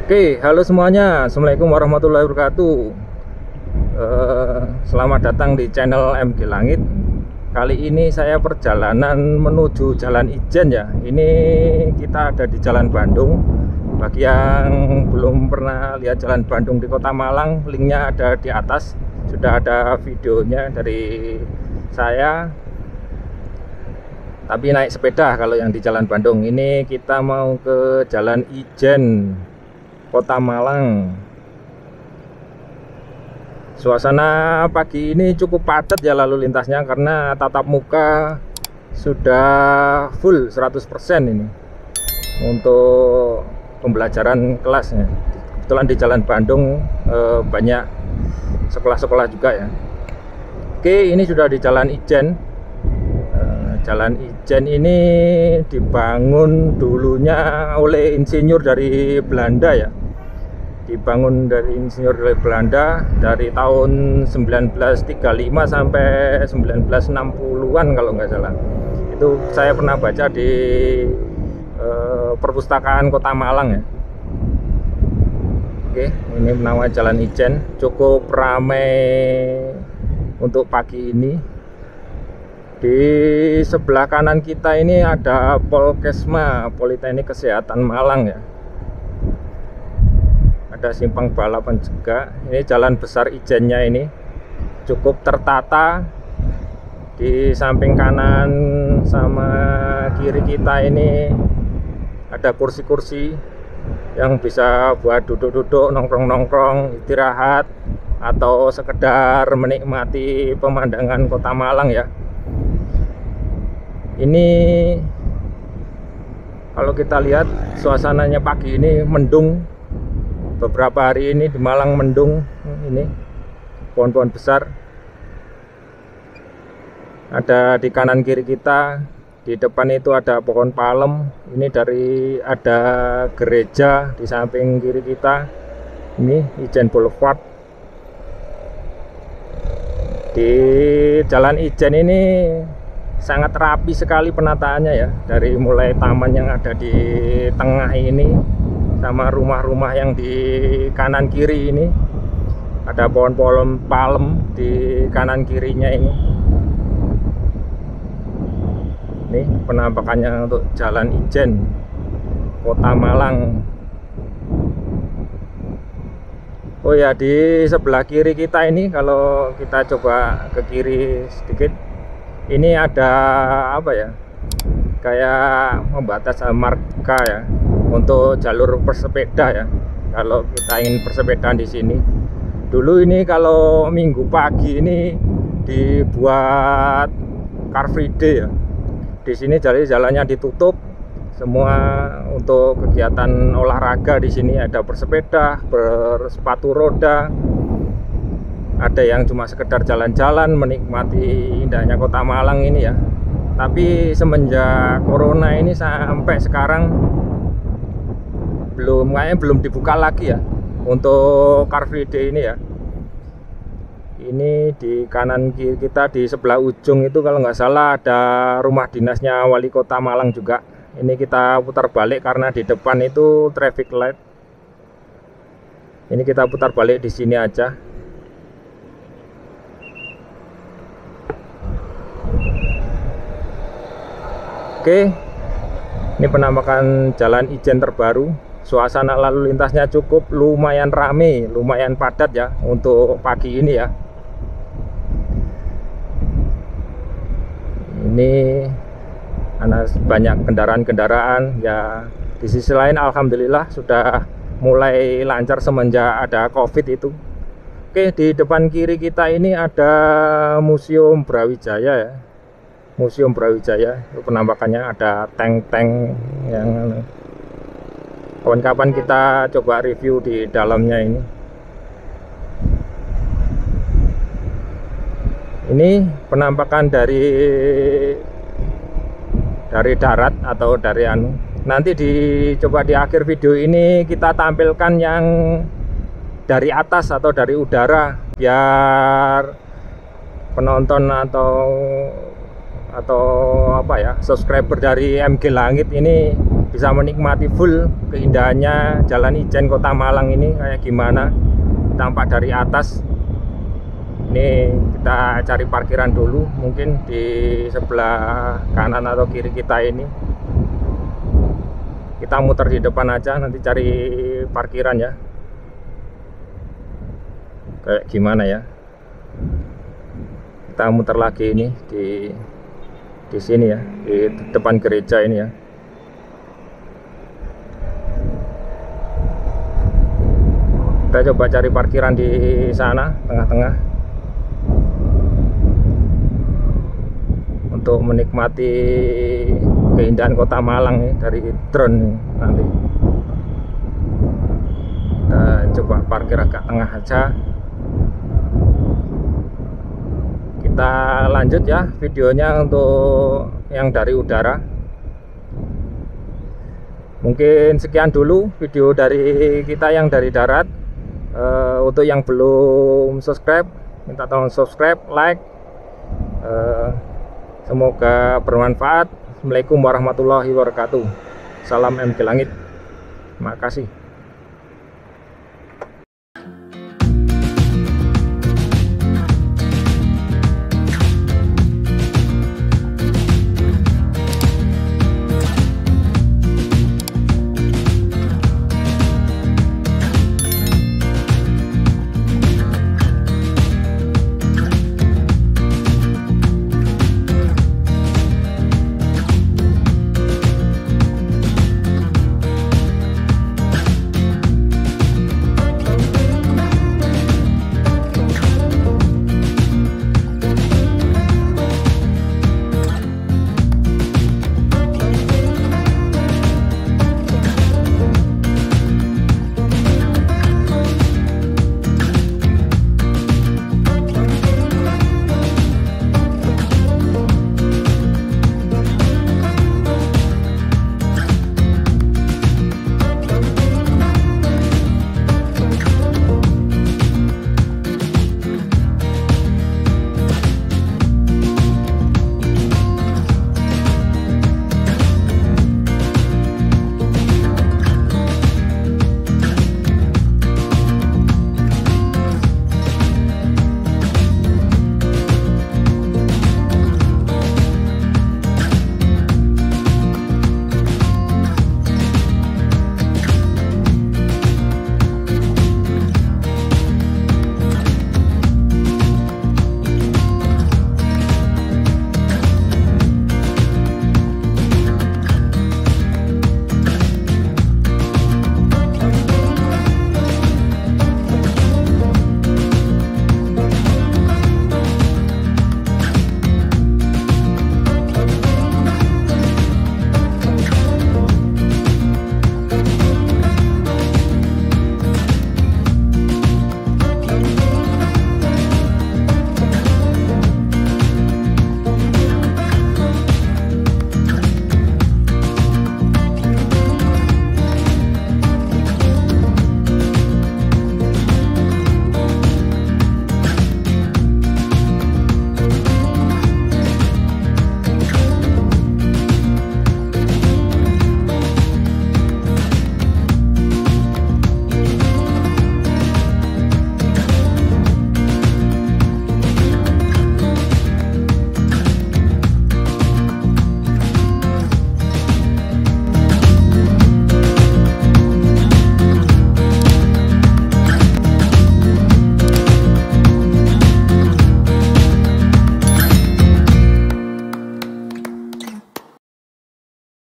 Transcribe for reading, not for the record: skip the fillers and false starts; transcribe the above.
Oke, halo semuanya. Assalamualaikum warahmatullahi wabarakatuh. Selamat datang di channel MG Langit. Kali ini saya perjalanan menuju Jalan Ijen ya. Ini kita ada di Jalan Bandung. Bagi yang belum pernah lihat Jalan Bandung di Kota Malang, linknya ada di atas. Sudah ada videonya dari saya. Tapi naik sepeda kalau yang di Jalan Bandung. Ini kita mau ke Jalan Ijen, Kota Malang. Suasana pagi ini cukup padat ya lalu lintasnya, karena tatap muka sudah full 100% ini untuk pembelajaran kelasnya. Kebetulan di Jalan Bandung banyak sekolah-sekolah juga ya. Oke, ini sudah di Jalan Ijen. Jalan Ijen ini dibangun dulunya oleh insinyur dari Belanda ya. Dibangun dari insinyur dari Belanda dari tahun 1935 sampai 1960-an kalau nggak salah. Itu saya pernah baca di perpustakaan Kota Malang ya. Oke, ini nama Jalan Ijen, cukup ramai untuk pagi ini. Di sebelah kanan kita ini ada Polkesma, Politeknik Kesehatan Malang ya. Ada simpang balapan juga. Ini jalan besar Ijennya ini cukup tertata. Di samping kanan sama kiri kita ini ada kursi-kursi yang bisa buat duduk-duduk, nongkrong-nongkrong, istirahat, atau sekedar menikmati pemandangan Kota Malang ya. Ini kalau kita lihat suasananya pagi ini mendung. Beberapa hari ini di Malang mendung. Ini pohon-pohon besar ada di kanan kiri kita. Di depan itu ada pohon palem. Ini ada gereja di samping kiri kita. Ini Ijen Boulevard. Di Jalan Ijen ini sangat rapi sekali penataannya ya, dari mulai taman yang ada di tengah ini sama rumah-rumah yang di kanan kiri ini. Ada pohon-pohon palem di kanan kirinya ini. Ini penampakannya untuk Jalan Ijen, Kota Malang. Oh ya, di sebelah kiri kita ini, kalau kita coba ke kiri sedikit, ini ada apa ya, kayak membatas marka ya untuk jalur bersepeda ya. Kalau kita ingin bersepeda di sini, dulu ini kalau minggu pagi ini dibuat Car Free Day ya. Di sini jalannya ditutup semua untuk kegiatan olahraga. Di sini ada bersepeda, bersepatu roda. Ada yang cuma sekedar jalan-jalan menikmati indahnya Kota Malang ini ya. Tapi semenjak corona ini sampai sekarang belum dibuka lagi ya untuk Car Free Day ini ya. Ini di kanan kiri kita di sebelah ujung itu kalau nggak salah ada rumah dinasnya Wali Kota Malang juga. Ini kita putar balik karena di depan itu traffic light. Ini kita putar balik di sini aja. Oke, ini penampakan Jalan Ijen terbaru. Suasana lalu lintasnya cukup lumayan rame, lumayan padat ya untuk pagi ini ya. Ini banyak kendaraan-kendaraan ya. Di sisi lain alhamdulillah sudah mulai lancar semenjak ada COVID itu. Oke, di depan kiri kita ini ada Museum Brawijaya ya. Museum Brawijaya itu penampakannya ada tank-tank yang kapan-kapan kita coba review di dalamnya ini. Ini penampakan dari darat atau dari nanti coba di akhir video ini kita tampilkan yang dari atas atau dari udara, biar penonton atau apa ya, subscriber dari MG Langit ini bisa menikmati full keindahannya Jalan Ijen Kota Malang ini kayak gimana tampak dari atas. Ini kita cari parkiran dulu, mungkin di sebelah kanan atau kiri kita ini. Kita muter di depan aja, nanti cari parkiran ya. Kayak gimana ya? Kita muter lagi ini di sini ya, di depan gereja ini ya. Kita coba cari parkiran di sana tengah-tengah untuk menikmati keindahan Kota Malang nih dari drone nih nanti. Kita coba parkir agak tengah aja. Kita lanjut ya videonya untuk yang dari udara. Mungkin sekian dulu video dari kita yang dari darat. Untuk yang belum subscribe, minta tolong subscribe, like. Semoga bermanfaat. Assalamualaikum warahmatullahi wabarakatuh. Salam MG Langit. Terima kasih.